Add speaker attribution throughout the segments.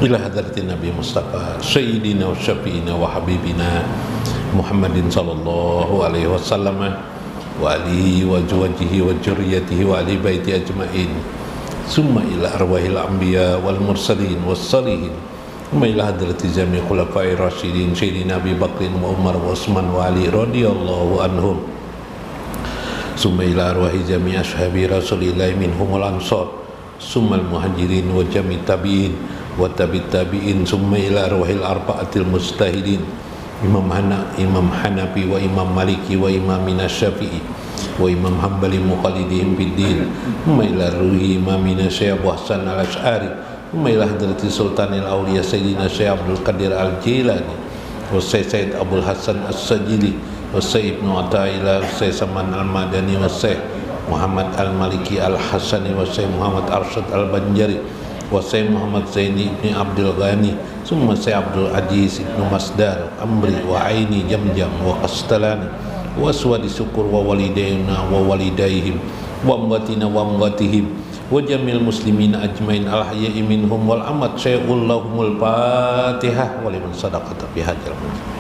Speaker 1: ila hadratin Nabi Mustafa Sayyidina wa Syafi'ina wa Habibina Muhammadin sallallahu alaihi wasallam wa alihi wa azwajihi wa dzurriyyatihi wa ahli baiti ajmain, summa ila arwahil anbiya wal mursalin was salihin, summa ila hadrati jami' khulafa'ir rasyidin Sayyidina Abi Bakrin wa Umar wa Utsman wa Ali radhiyallahu anhum, summa ila arwahi jami' ashabi Rasulillah minhumul ansar, summa al muhajirin wa jami' tabi'in wa tabi'it tabi'in, summa ila arwahil arba'atil mujtahidin Imam Hanafi wa Imam Maliki wa Imamina Syafi'i wa Imam Hanbali muqallidihim biddin, summa ila ruhi Imamina Syekh Abu Hasan al-Asy'ari, summa ila hadrati Sultanil Awliya Sayyidina Syekh Abdul Qadir al-Jilani wa Sayyid Abdul Hasan as-Sajili wa Sayyid Ibnu Athaillah wa Sayyid Saman al-Madani wa Sayyid Muhammad al-Maliki al-Hasani wa Sayyid Muhammad Arsyad al-Banjari wa Sayyid Muhammad Zaini ibn Abdul Ghani, summa Sayyid Abdul Aziz ibn Masdar Amri wa Aini Jamjam wa Qastalani wa Aswadi Syukur wa walidayna wa walidaihim wa amwatina wa amwatihim wa jamil muslimin ajmain al-ahya'i minhum wal amat syai'ul lahumul Fatihah wa liman sadaqata fi hajjal muslim.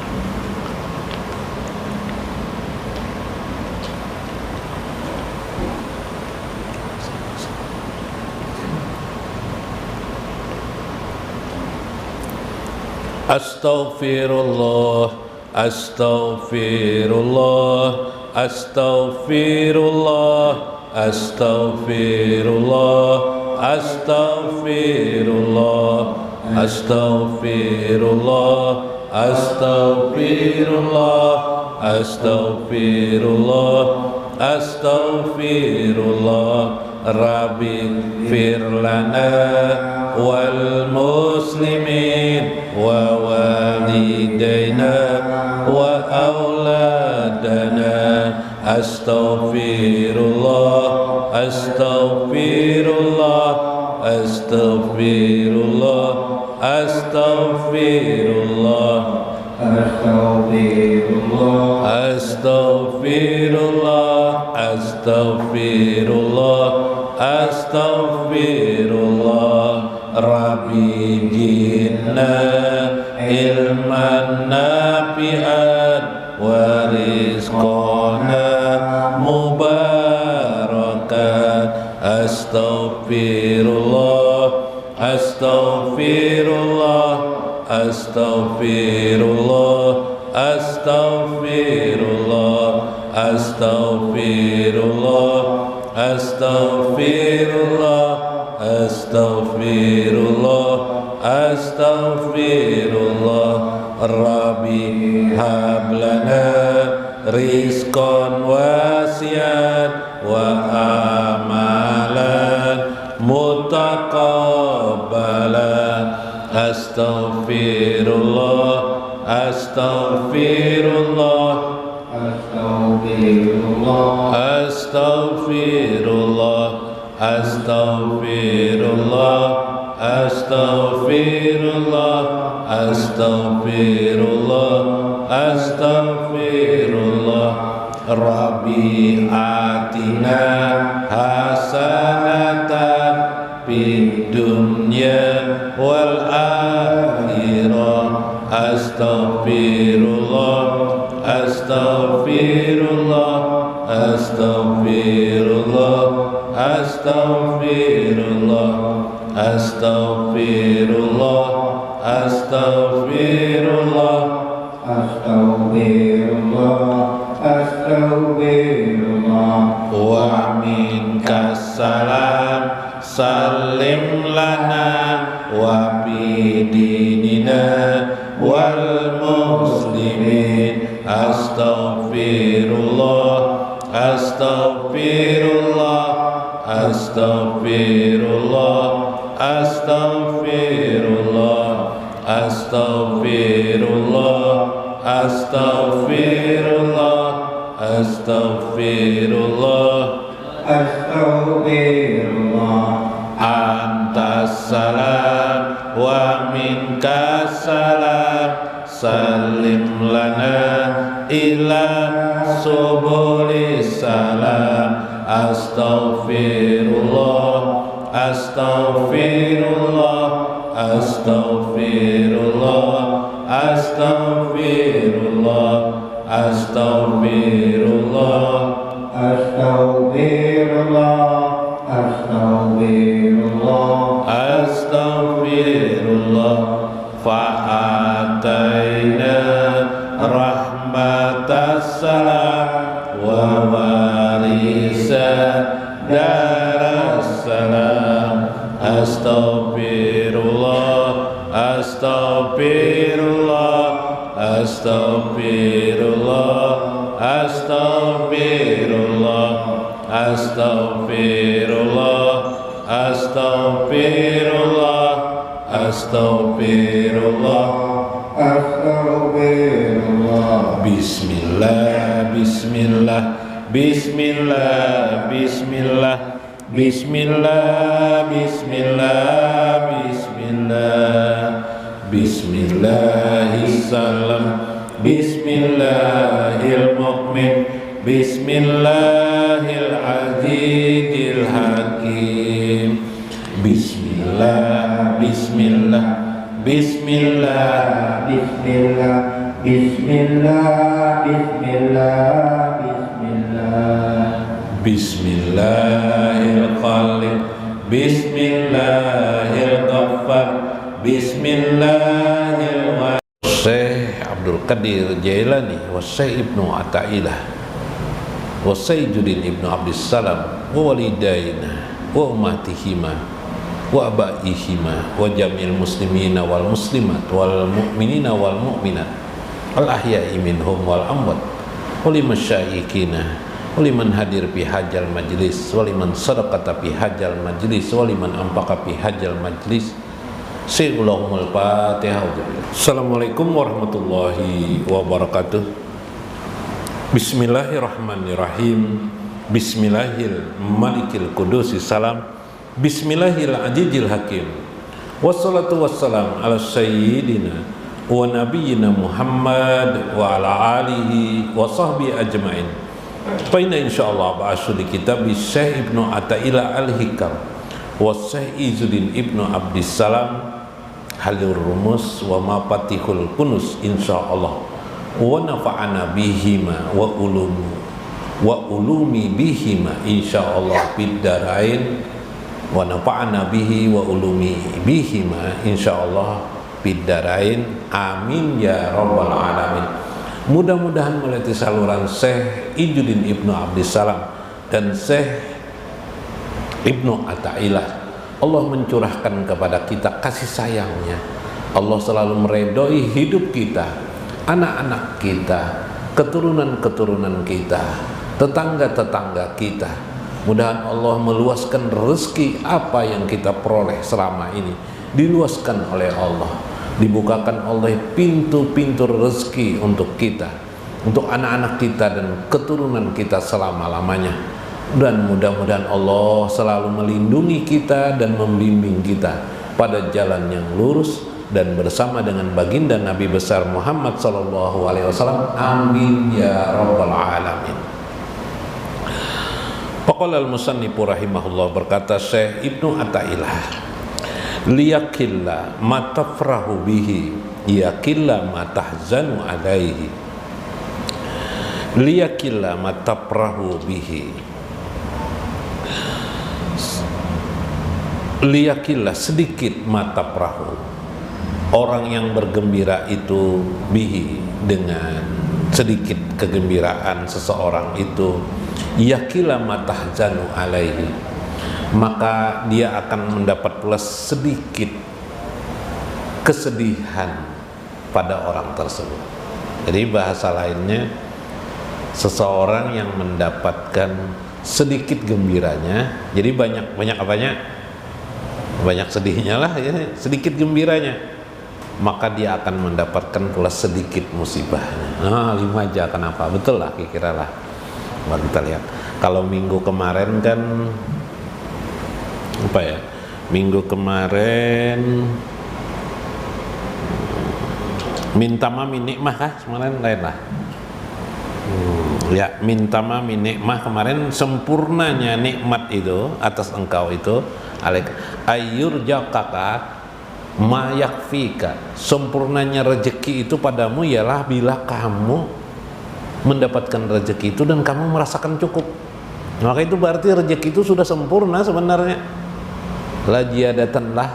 Speaker 1: Astaghfirullah, astaghfirullah, astaghfirullah, astaghfirullah, astaghfirullah, astaghfirullah, astaghfirullah, astaghfirullah, astaghfirullah, Rabbi firlana wal muslimin wa walidayna wa auladana, astaghfirullah, astaghfirullah, astaghfirullah, astaghfirullah, astaghfirullah, astaghfirullah, astaghfirullah, astaghfirullah, Rabbi jinna ilman nafi'an wa rizqana mubarakan, astaghfirullah, astaghfirullah, astaghfirullah, astaghfirullah, astaghfirullah, astaghfirullah, astaghfirullah, astaghfirullah, Rabbi hablana rizqan wasi'an wa amalan mutaqabbalan, astaghfirullah, astaghfirullah, astaghfirullah, astaghfirullah, astaghfirullah, astaghfirullah, astaghfirullah, astaghfirullah, Rabbi atina hasanatan fid dunya wal akhirah, astaghfirullah, astaghfirullah, astaghfirullah, astaghfirullah, astaghfirullah, astaghfirullah, astaghfirullah, astaghfirullah, wa minkas salam, salim lana wa bi dinina wal muslimin, astaghfirullah, astaghfirullah, astaghfirullah, astaghfirullah, astaghfirullah, astaghfirullah, astaghfirullah, astaghfirullah, antas salam wa minkas salam, salim lana ila subulis salam, astaghfirullah, astaghfirullah, astaghfirullah, astaghfirullah, astaghfirullah,
Speaker 2: Astaghfirullah, astaghfirullah,
Speaker 1: astaghfirullah. Fa'ataina rahmatas salam wa warisa daras salam. Astaghfirullah, astaghfirullah, astaghfirullah, astaghfirullah, astaghfirullah, astaghfirullah, astaghfirullah,
Speaker 2: astaghfirullah.
Speaker 1: Bismillah, bismillah, bismillah, bismillah, bismillah, bismillah, bismillah, bismillahissalam, bismillahil mu'min, bismillahil azizil hakim. Bismillah, bismillah, bismillah,
Speaker 2: Bismillah, bismillah, bismillah, bismillah.
Speaker 1: Bismillahil khaliq, bismillahil ghaffar, bismillahil wahid. Syekh Abdul Qadir Jailani wa Syekh Ibnu Athaillah wa Sayyiduddin Ibnu Abdissalam wa walidaina wa ummatihima wa abaihima wa jamil muslimina wal muslimat wal mu'minina wal mu'minat al ahya'i minhum wal amwat wa limasyaikina wa liman hadir fi hajjal majlis wa liman sadaqata fi hajjal majlis wa liman anfaqa fi hajjal majlis. Allahumul Fatihah. Assalamualaikum warahmatullahi wabarakatuh. Bismillahirrahmanirrahim. Bismillahil malikil qudusis salam. Bismillahil azizil hakim. Wassalatu wassalam ala sayyidina wa nabiyyina Muhammad wa ala alihi wa sahbihi ajmain. Fa inna insyaallah ba'asu di kitab Syekh Ibnu Athaillah al-Hikam wa Syekh Izzuddin Ibnu Abdissalam halur rumus wa mafatihul kunus insyaallah wa nafa'ana bihima wa ulumi bihima insyaallah fid darain wa nafa'ana bihi wa ulumi bihima insyaallah fid darain amin ya rabbal alamin. Mudah-mudahan melalui saluran Syekh Izzuddin Ibnu Abdissalam dan Syekh Ibnu Athaillah Allah mencurahkan kepada kita kasih sayangnya. Allah selalu meredoi hidup kita, anak-anak kita, keturunan-keturunan kita, tetangga-tetangga kita. Mudahan Allah meluaskan rezeki apa yang kita peroleh selama ini, diluaskan oleh Allah, dibukakan oleh pintu-pintu rezeki untuk kita, untuk anak-anak kita dan keturunan kita selama-lamanya. Dan mudah-mudahan Allah selalu melindungi kita dan membimbing kita pada jalan yang lurus dan bersama dengan baginda Nabi besar Muhammad sallallahu alaihi wasallam. Amin ya rabbal alamin. Faqala al-musannifu rahimahullah, berkata Syekh Ibnu Athaillah, liyakilla ma tafrahu bihi yakilla ma tahzanu alaihi. Liyakilla ma tafrahu bihi, liyakillah sedikit mata perahu. Orang yang bergembira itu bihi, dengan sedikit kegembiraan seseorang itu, yakillah matahzanu alaihi, maka dia akan mendapat pula sedikit kesedihan pada orang tersebut. Jadi bahasa lainnya, seseorang yang mendapatkan sedikit gembiranya, jadi banyak apanya? Banyak sedihnya lah ya, sedikit gembiranya, maka dia akan mendapatkan pula sedikit musibahnya. Nah, 5 aja kenapa? Betul lah, kira-kira lah. Mari kita lihat. Kalau minggu kemarin kan apa ya? Minggu kemarin minta mami nikmah kah? Kemarin lain lah. Ya, minta mami nikmah kemarin, sempurnanya nikmat itu atas engkau itu alaik ayyur jakaka ma yakfika, sempurnanya rezeki itu padamu ialah bila kamu mendapatkan rezeki itu dan kamu merasakan cukup. Maka itu berarti rezeki itu sudah sempurna sebenarnya. La ziyadatan lah,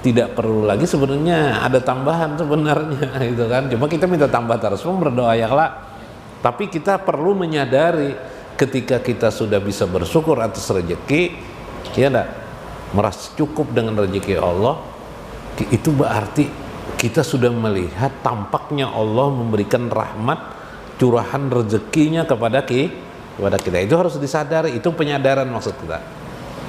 Speaker 1: tidak perlu lagi sebenarnya ada tambahan sebenarnya gitu kan. Cuma kita minta tambah terus, berdoa ya lah. Tapi kita perlu menyadari ketika kita sudah bisa bersyukur atas rezeki, ya enggak, merasa cukup dengan rezeki Allah, itu berarti kita sudah melihat tampaknya Allah memberikan rahmat, curahan rezekinya kepada kita. Itu harus disadari, itu penyadaran maksud kita.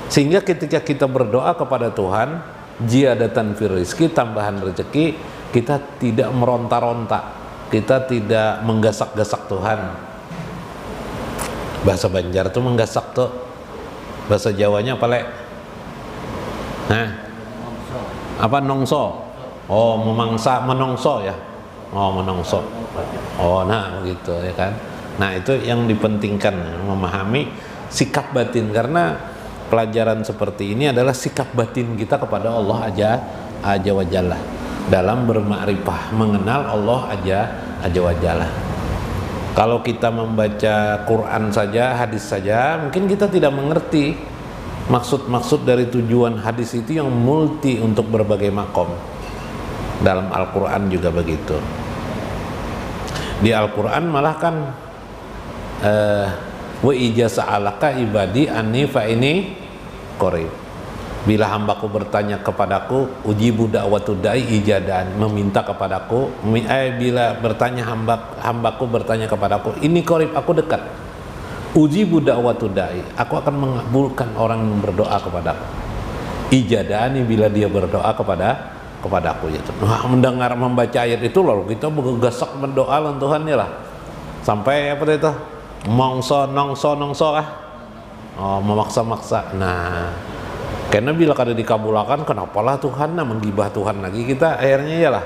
Speaker 1: Sehingga ketika kita berdoa kepada Tuhan, ziyadatan fir rizki, tambahan rezeki, kita tidak meronta-ronta, kita tidak menggasak-gasak Tuhan. Bahasa Banjar tuh menggasak tuh, bahasa Jawanya apa lek? Nah, apa nongso? Oh, memangsa, menongso ya. Oh, menongso. Oh, nah begitu ya kan. Nah, itu yang dipentingkan, memahami sikap batin, karena pelajaran seperti ini adalah sikap batin kita kepada Allah aja wa jalla dalam bermakrifah, mengenal Allah aja wa jalla. Kalau kita membaca Quran saja, hadis saja, mungkin kita tidak mengerti maksud-maksud dari tujuan hadis itu yang multi untuk berbagai makom. Dalam Al-Quran juga begitu. Di Al-Quran malah kan wa ijasa alaka ibadi anni fa ini qarib. Bila hambaku bertanya kepadaku, ujibu da'watu da'i ijadan, meminta kepadaku, bila bertanya hambaku bertanya kepadaku, ini qarib, aku dekat. Ujibu da'watu da'i, aku akan mengabulkan orang yang berdoa kepadaku. Ijadani, bila dia berdoa kepadaku gitu. Nah, mendengar membaca ayat itu lalu kita bergesak berdoa lawan Tuhan ya lah. Sampai apa itu? Mongso nongso oh, memaksa-maksa. Nah, karena bila kada dikabulkan, kenapalah Tuhan menggibah Tuhan lagi kita akhirnya ya lah.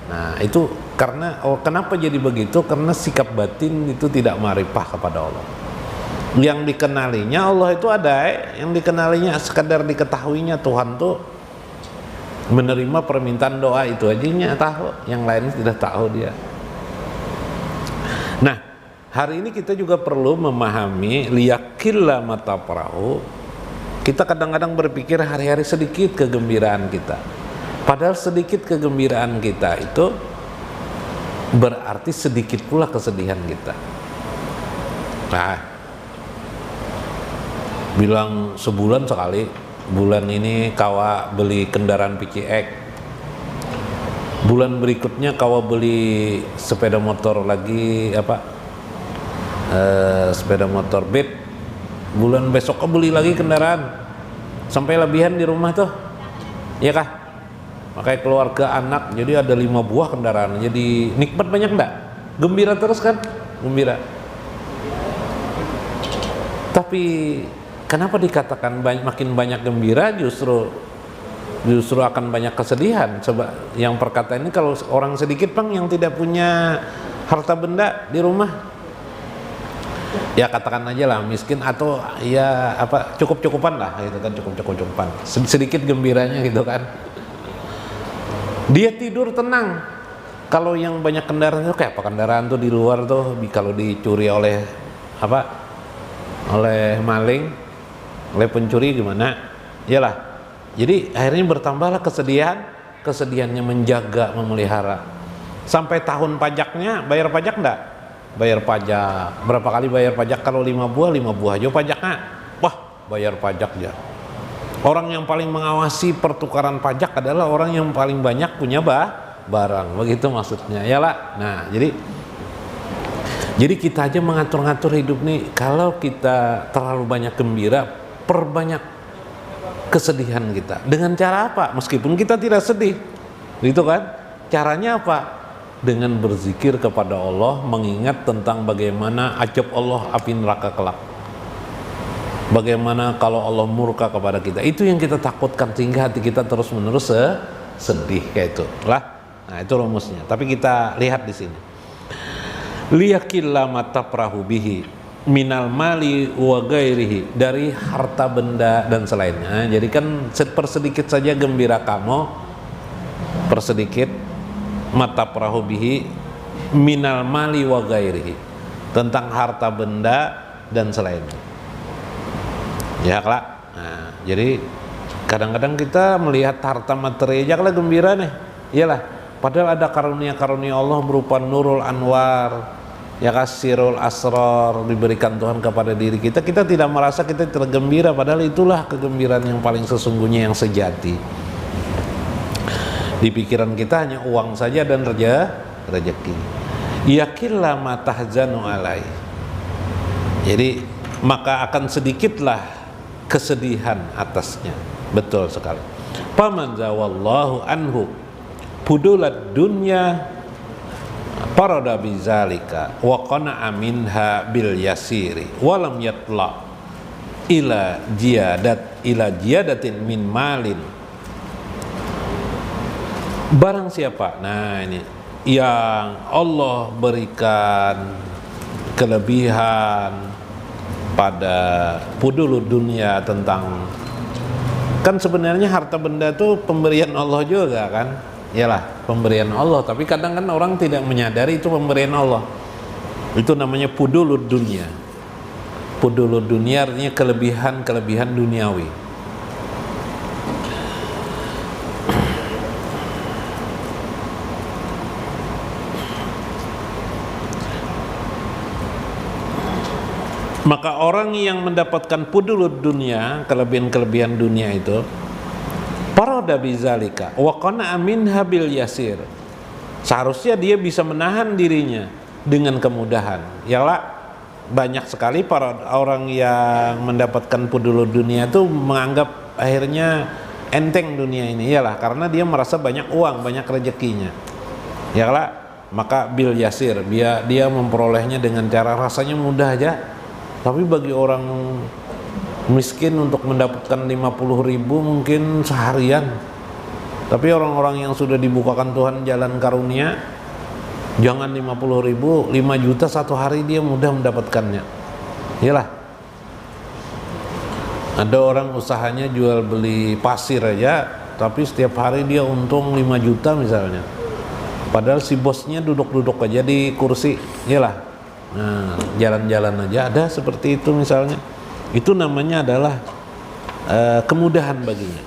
Speaker 1: Nah, itu karena kenapa jadi begitu? Karena sikap batin itu tidak ma'rifah kepada Allah. Yang dikenalinya Allah itu ada, yang dikenalinya sekedar diketahuinya Tuhan tuh menerima permintaan doa itu aja tahu, yang lain tidak tahu dia. Nah, hari ini kita juga perlu memahami liyakilla mata perahu. Kita kadang-kadang berpikir hari-hari sedikit kegembiraan kita, padahal sedikit kegembiraan kita itu berarti sedikit pula kesedihan kita. Nah, bilang sebulan sekali, bulan ini kawa beli kendaraan PCX, bulan berikutnya kawa beli sepeda motor lagi sepeda motor Beat, bulan besok kau beli lagi kendaraan, sampai lebihan di rumah tuh, ya kah? Makanya keluarga anak, jadi ada 5 buah kendaraan, jadi nikmat banyak enggak? Gembira terus kan? Gembira. Tapi kenapa dikatakan makin banyak gembira justru akan banyak kesedihan? Sebab yang perkataan ini kalau orang sedikit bang yang tidak punya harta benda di rumah, ya katakan aja lah miskin atau ya apa cukup-cukupan lah gitu kan, cukup-cukupan, sedikit gembiranya gitu kan. Dia tidur tenang. Kalau yang banyak kendaraan itu kayak apa, kendaraan tuh di luar tuh kalau dicuri oleh oleh maling, oleh pencuri gimana? Iyalah. Jadi akhirnya bertambahlah kesedihannya menjaga, memelihara. Sampai tahun pajaknya bayar pajak enggak? Bayar pajak. Berapa kali bayar pajak? Kalau 5 buah aja pajaknya. Wah, bayar pajak ya. Orang yang paling mengawasi pertukaran pajak adalah orang yang paling banyak punya barang. Begitu maksudnya. Iyalah. Nah, jadi kita aja mengatur-ngatur hidup nih. Kalau kita terlalu banyak gembira, perbanyak kesedihan kita. Dengan cara apa? Meskipun kita tidak sedih, gitu kan? Caranya apa? Dengan berzikir kepada Allah, mengingat tentang bagaimana ajab Allah api neraka kelak. Bagaimana kalau Allah murka kepada kita. Itu yang kita takutkan sehingga hati kita terus-menerus sedih kayak itu. Lah. Nah, itu rumusnya. Tapi kita lihat di sini. Liyakilla mata perahu bihi minal mali wa gairihi, dari harta benda dan selainnya. Jadi kan sepersedikit saja gembira kamu persedikit mata perahu bihi minal mali wa ghairihi, tentang harta benda dan selainnya. Ya kelak. Nah, jadi kadang-kadang kita melihat harta materi aja kalau gembira nih. Iyalah, padahal ada karunia-karunia Allah berupa nurul anwar, ya kasirul asrar diberikan Tuhan kepada diri kita. Kita tidak merasa kita tergembira, padahal itulah kegembiraan yang paling sesungguhnya, yang sejati. Di pikiran kita hanya uang saja dan rezeki. Yakinlah ma tahzanu alai. Jadi maka akan sedikitlah kesedihan atasnya. Betul sekali. Paman zawallahu anhu budulad dunya parada bizalika wa qana'a minha bil yasiri walam yatla ila jiyadatin min malin. Barang siapa, nah ini yang Allah berikan kelebihan pada pudul dunia, tentang kan sebenarnya harta benda itu pemberian Allah juga kan, iyalah pemberian Allah, tapi kadang kan orang tidak menyadari itu pemberian Allah. Itu namanya pudul dunia. Pudul dunia artinya kelebihan duniawi. Maka orang yang mendapatkan pudulud dunia, kelebihan dunia itu, parada bizalika wa qana'a minha bil yasir, seharusnya dia bisa menahan dirinya dengan kemudahan. Yalah, banyak sekali para orang yang mendapatkan pudulud dunia itu menganggap akhirnya enteng dunia ini, yalah karena dia merasa banyak uang, banyak rezekinya. Yalah, maka bil yasir, dia memperolehnya dengan cara rasanya mudah aja. Tapi bagi orang miskin untuk mendapatkan 50.000 mungkin seharian. Tapi orang-orang yang sudah dibukakan Tuhan jalan karunia, jangan 50.000, 5 juta satu hari dia mudah mendapatkannya. Iyalah. Ada orang usahanya jual beli pasir aja, tapi setiap hari dia untung 5 juta misalnya. Padahal si bosnya duduk-duduk aja di kursi. Iyalah. Nah, jalan-jalan aja ada seperti itu misalnya. Itu namanya adalah kemudahan baginya.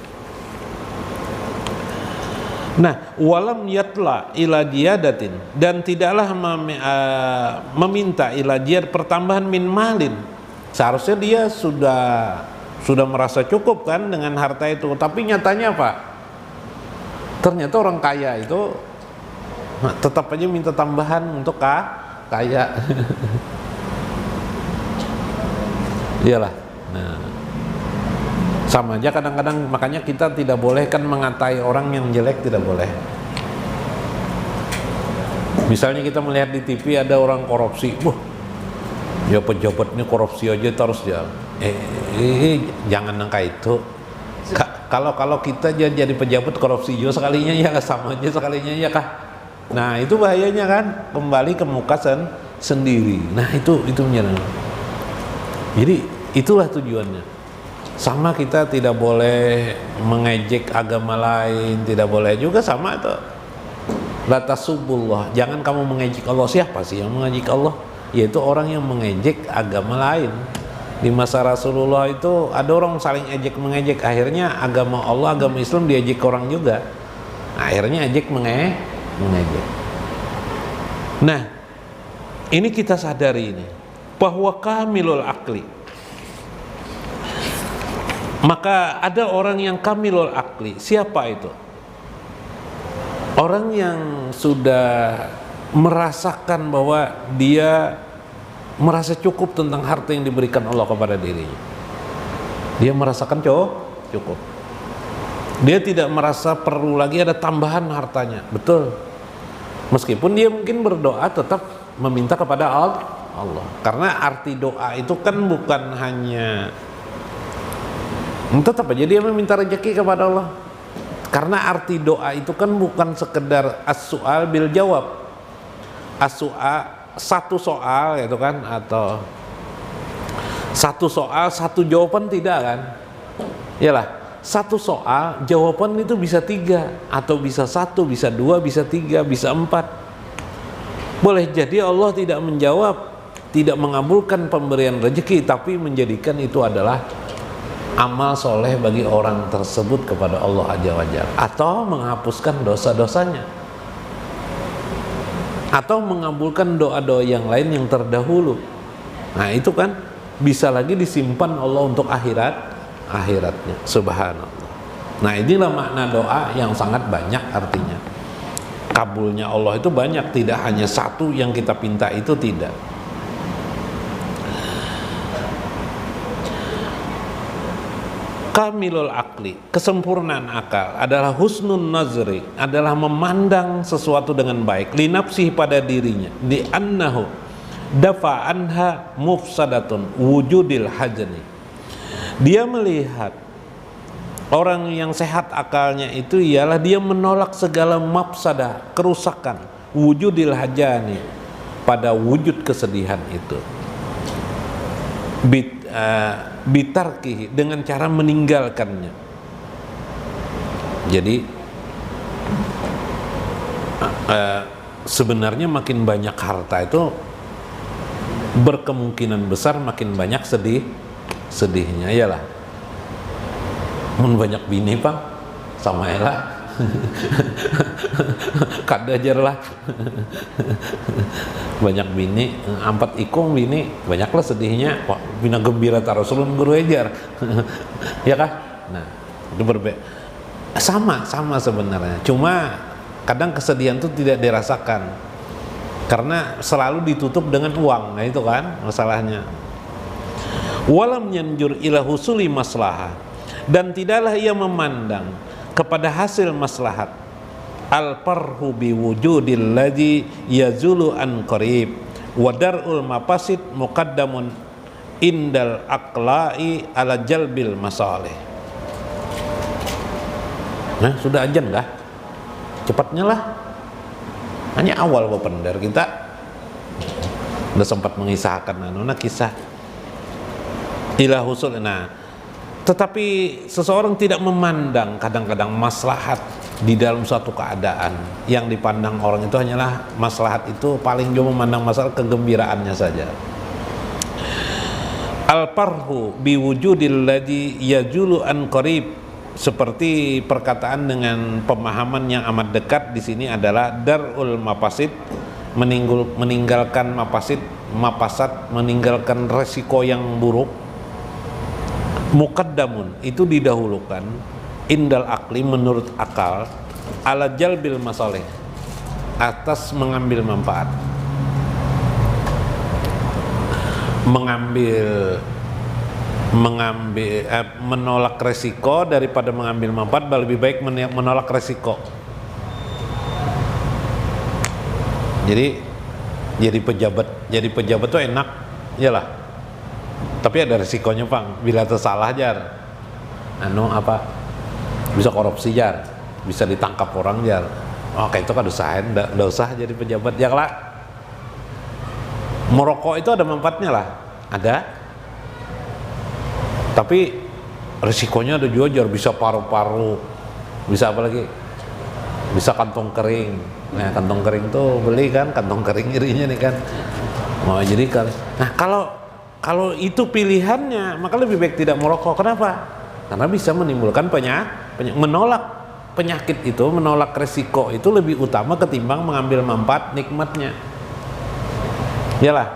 Speaker 1: Nah, walam yatla ila jiyadatin, dan tidaklah meminta ila jiyad pertambahan min malin. Seharusnya dia sudah merasa cukup kan dengan harta itu, tapi nyatanya apa? Ternyata orang kaya itu tetap aja minta tambahan untuk kaya. Iyalah. Nah, sama aja kadang-kadang, makanya kita tidak boleh kan mengatai orang yang jelek, tidak boleh. Misalnya kita melihat di TV ada orang korupsi, ya pejabatnya korupsi aja terus ya. Jangan nangka itu. Kalau kita jadi pejabat korupsi juga sekalinya ya sama aja sekalinya ya kah? Nah itu bahayanya kan, kembali ke muka sendiri. Nah itu menyerang. Jadi itulah tujuannya. Sama kita tidak boleh mengejek agama lain, tidak boleh juga sama itu. La tasubullah, jangan kamu mengejek Allah. Siapa sih yang mengejek Allah? Yaitu orang yang mengejek agama lain. Di masa Rasulullah itu ada orang saling ejek mengejek, akhirnya agama Allah, agama Islam diejek orang juga. Akhirnya ejek mengejek. Nah, ini kita sadari ini bahwa kamilul akli. Maka ada orang yang kamilul akli. Siapa itu? Orang yang sudah merasakan bahwa dia merasa cukup tentang harta yang diberikan Allah kepada dirinya. Dia merasakan cukup. Dia tidak merasa perlu lagi ada tambahan hartanya. Betul. Meskipun dia mungkin berdoa tetap meminta kepada Allah. Karena arti doa itu kan bukan hanya tetap aja dia meminta rezeki kepada Allah. Karena arti doa itu kan bukan sekedar as-su'al bil jawab. As-su'al satu soal gitu kan, atau satu soal satu jawaban, tidak kan? Iyalah, satu soal jawaban itu bisa 3 atau bisa 1, bisa 2, bisa 3, bisa 4. Boleh jadi Allah tidak menjawab, tidak mengabulkan pemberian rezeki, tapi menjadikan itu adalah amal soleh bagi orang tersebut kepada Allah Azza wa Jalla, atau menghapuskan dosa-dosanya, atau mengabulkan doa-doa yang lain yang terdahulu. Nah itu kan bisa lagi disimpan Allah untuk akhiratnya. Subhanallah. Nah inilah makna doa yang sangat banyak artinya. Kabulnya Allah itu banyak, tidak hanya satu yang kita pinta itu, tidak. Kamilul akli, kesempurnaan akal adalah husnun nazri, adalah memandang sesuatu dengan baik, linapsih pada dirinya, di annahu dafa anha mufsadatun wujudil hajani. Dia melihat, orang yang sehat akalnya itu ialah dia menolak segala mafsadah, kerusakan, wujudil hajani, pada wujud kesedihan itu. Bitarkihi, dengan cara meninggalkannya. Jadi sebenarnya makin banyak harta itu berkemungkinan besar makin banyak sedihnya. Iyalah, mun banyak bini Pak sama elah kadajar lah banyak bini, 4 ikung bini, banyaklah sedihnya. Wah, bina gembira tarusulun guru ejar ya kah? Nah itu sama sebenarnya, cuma kadang kesedihan itu tidak dirasakan karena selalu ditutup dengan uang. Nah itu kan masalahnya. Walam yanjur ila husuli maslahah, dan tidaklah ia memandang kepada hasil maslahat. Al-farhu biwujudil ladzi yazulu an qarib wa dar'ul mafasid muqaddamun indal aqla'i ala jalbil masalih. Nah sudah ajan kah? Cepatnya lah, hanya awal bapendar kita udah sempat mengisahkan kisah ila husul. Nah tetapi seseorang tidak memandang kadang-kadang maslahat di dalam suatu keadaan. Yang dipandang orang itu hanyalah maslahat itu, paling cuma memandang masalah kegembiraannya saja. Al-farhu biwujudil ladzi yajulu an qarib, seperti perkataan dengan pemahaman yang amat dekat di sini adalah darul mafasid, meninggalkan mafasad, meninggalkan resiko yang buruk. Muqaddamun, itu didahulukan, indal akli, menurut akal, ala jalbil masalih, atas mengambil manfaat. Menolak resiko daripada mengambil manfaat, lebih baik menolak resiko. Jadi pejabat tuh enak, iyalah. Tapi ada resikonya Pak, bila tersalah jar bisa korupsi jar, bisa ditangkap orang jar. Oke, itu kan usahain, nggak usah jadi pejabat ya lah. Merokok itu ada manfaatnya lah, ada. Tapi resikonya ada juga jar, bisa paru-paru, bisa apa lagi? Bisa kantong kering. Nah kantong kering tuh beli kan, kantong kering irinya nih kan. Jadi kan, nah kalau itu pilihannya, maka lebih baik tidak merokok. Kenapa? Karena bisa menimbulkan penyakit. Menolak penyakit itu, menolak resiko itu lebih utama ketimbang mengambil manfaat nikmatnya. Yalah.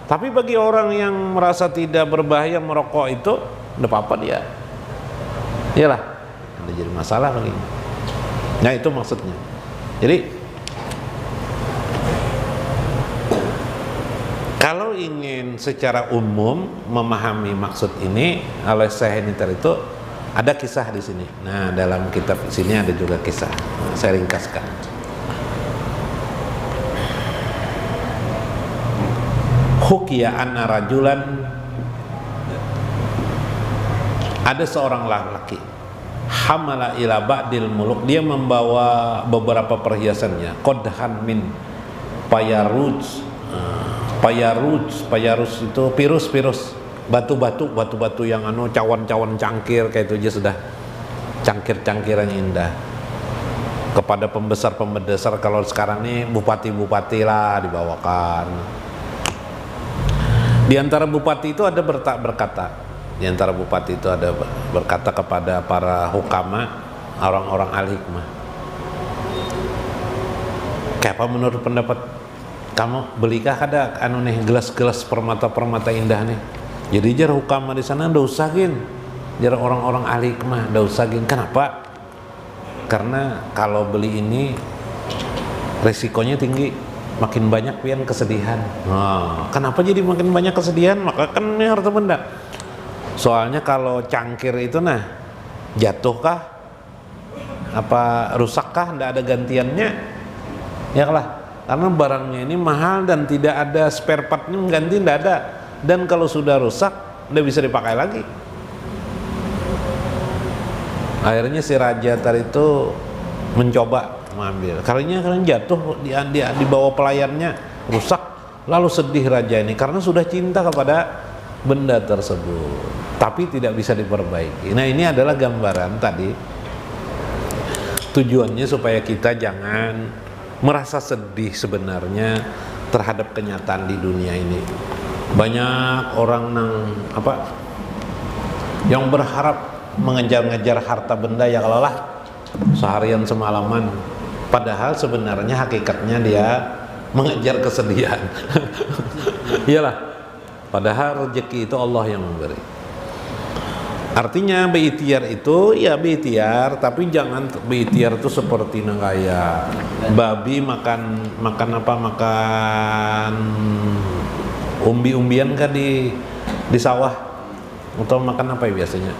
Speaker 1: Tapi bagi orang yang merasa tidak berbahaya merokok itu, enggak apa-apa dia. Yalah. Ada jadi masalah lagi. Nah itu maksudnya. Jadi kalau ingin secara umum memahami maksud ini oleh Syekh Niter itu ada kisah di sini. Nah, dalam kitab sini ada juga kisah. Nah, saya ringkaskan. Hukiya anna rajulan, ada seorang laki hamala ila ba'dil muluk, dia membawa beberapa perhiasannya, qodhan min payarus itu pirus, batu-batu yang cawan-cawan cangkir kayak itu aja sudah. cangkir-cangkirannya indah. Kepada pembesar-pembesar, kalau sekarang nih bupati-bupati lah dibawakan. Di antara bupati itu ada berkata, di antara bupati itu ada berkata kepada para hukama, orang-orang al-hikmah, kayak apa menurut pendapat kamu, belikah ada anu nih gelas-gelas permata-permata indah nih? Jadi jar hukama di sana ndak usahkin, jar orang-orang al-hikmah ndak usahkin. Kenapa? Karena kalau beli ini resikonya tinggi, makin banyak pian kesedihan. Kenapa jadi makin banyak kesedihan? Maka kan ini harta benda. Soalnya kalau cangkir itu nah jatuhkah? Apa rusakkah? Ndak ada gantiannya? Ya lah, karena barangnya ini mahal dan tidak ada spare partnya mengganti, ndak ada. Dan kalau sudah rusak, ndak bisa dipakai lagi. Akhirnya si raja tadi itu mencoba mengambil, kalinya jatuh di bawah pelayannya, rusak. Lalu sedih raja ini karena sudah cinta kepada benda tersebut, tapi tidak bisa diperbaiki. Nah, ini adalah gambaran tadi, tujuannya supaya kita jangan merasa sedih sebenarnya terhadap kenyataan di dunia ini. Banyak orang yang berharap mengejar-ngejar harta benda ya lelah seharian semalaman, padahal sebenarnya hakikatnya dia mengejar kesedihan. Iyalah, padahal rezeki itu Allah yang memberi. Artinya beikhtiar itu ya beikhtiar, tapi jangan beikhtiar itu seperti kayak babi makan umbi-umbian kan di sawah, atau makan apa ya biasanya?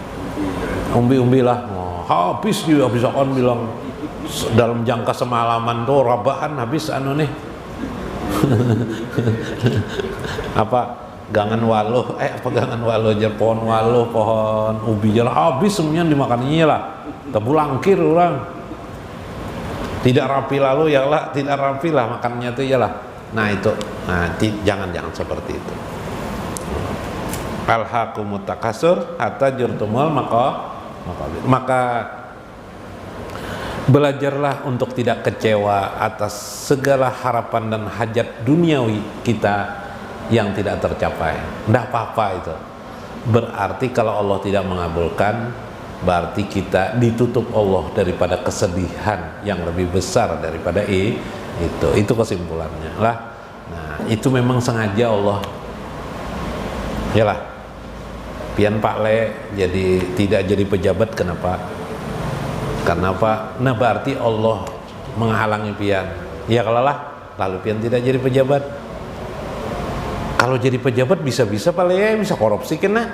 Speaker 1: Umbi-umbi lah, habis akan bilang dalam jangka semalaman tuh rabahan habis anu nih gangan waluh aja, pohon waluh, pohon ubi lah habis semuanya dimakannya lah, tebu langkir orang tidak rapi, lalu ya lah tidak rapi lah makannya tuh ya lah. Nah itu, jangan seperti itu. Alhaqumut takasur hatta jurtumul maqabir. Maka belajarlah untuk tidak kecewa atas segala harapan dan hajat duniawi kita yang tidak tercapai. Tidak apa-apa itu. Berarti kalau Allah tidak mengabulkan, berarti kita ditutup Allah daripada kesedihan yang lebih besar daripada itu. Itu kesimpulannya lah. Nah, itu memang sengaja Allah. Yalah, pian Pak Le tidak jadi pejabat, kenapa? Karena apa? Nah, berarti Allah menghalangi pian. Ya kalau lah, lalu pian tidak jadi pejabat. Kalau jadi pejabat bisa-bisa Pak Le bisa korupsi kena.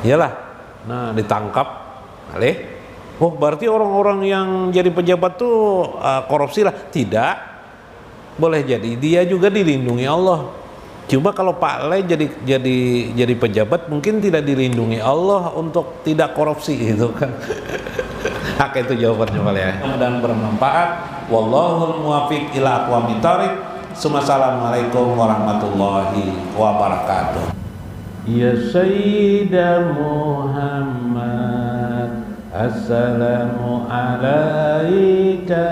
Speaker 1: Iyalah. Nah, ditangkap Le. Oh, berarti orang-orang yang jadi pejabat tuh korupsi lah. Tidak. Boleh jadi dia juga dilindungi Allah. Cuma kalau Pak Le jadi pejabat mungkin tidak dilindungi Allah untuk tidak korupsi gitu kan. Hak itu jawabannya Pak Le. Mudah-mudahan bermanfaat. Wallahul muwaffiq ila aqwamit thoriq. Assalamualaikum warahmatullahi wabarakatuh. Ya Sayyida Muhammad, assalamu alaika,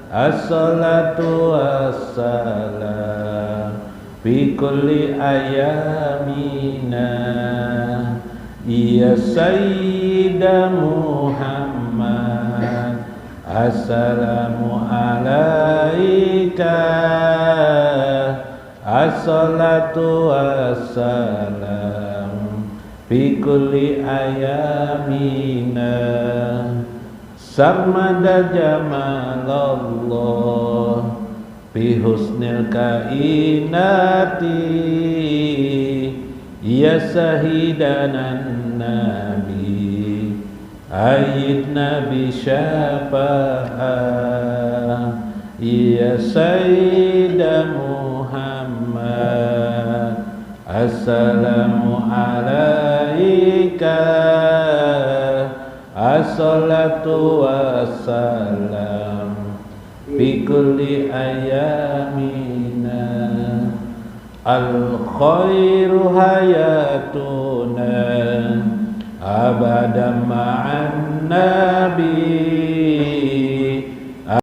Speaker 1: assalatu wassalam fi kulli ayamina. Ya Sayyida Muhammad, assalamu alaika, assalatu wassalam fi kulli ayamina. Sarmada jamalallah fi husnil kainati. Ya sahidanan nabi, ayyidna bi syafa'ah. Ya Sayyida Muhammad, assalamu alaika, assalatu wassalam fi kulli ayamina. Al khairu hayatuna, أبدا مع النبي